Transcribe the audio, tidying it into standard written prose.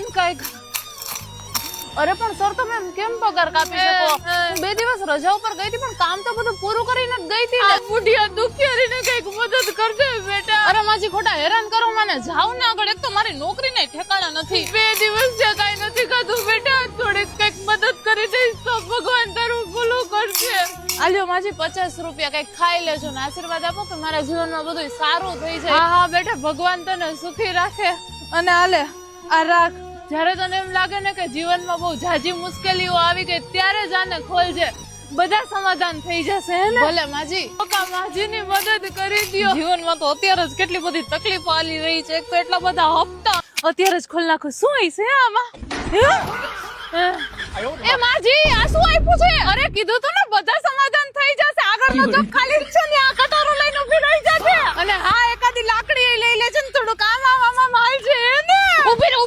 બેન કઈક અરે પણ સર તમે કેમ પગાર કાપી શકો? હું 2 દિવસ રજા ઉપર ગઈ હતી પણ કામ તો બધું પૂરું કરીને જ ગઈ હતી ને. બુઢિયા દુખિયારીને કઈક મદદ કરજો બેટા. અરે માજી ખોટા હેરાન કરો મને, જાવ ને આગળ. એક તો મારી નોકરી ને ઠેકાણા નથી. 2 દિવસ છે કાઈ નથી ખાધું બેટા. થોડીક કઈક મદદ કરી દઈશ તો ભગવાન તારું ભલું કરશે. આલ્યો માજી 50 રૂપિયા કઈક ખાઈ લેજો ને આશીર્વાદ આપો કે મારા જીવનમાં બધું સારું થઈ જાય. હા હા બેટા, ભગવાન તને સુખી રાખે. અને આલે આ રાખ. જ્યારે તને એમ લાગે ને કે જીવનમાં બહુ ઝાઝી મુશ્કેલીઓ આવી ગઈ ત્યારે જ આને ખોલજે, બધા સમાધાન થઈ જશે. હે ને? ભલે માજી. પપ્પા માજીની મદદ કરી દ્યો. જીવનમાં તો અત્યારે જ કેટલી બધી તકલીફો આલી રહી છે. એક તો એટલા બધા હપ્તા. અત્યારે જ ખોલ નાખો. શું હશે આમાં? એ માજી આ શું આપ્યું છે? અરે કીધું તો ને બધા સમાધાન થઈ જશે. આગળનો જોબ ખાલી જ છે ને આ કટારો લઈને ઊભી રહી જશે. અને હા એકાદી લાકડી લઈ લેજે ને થોડું કામ આવામાં માલ છે ને. ઊભી રહે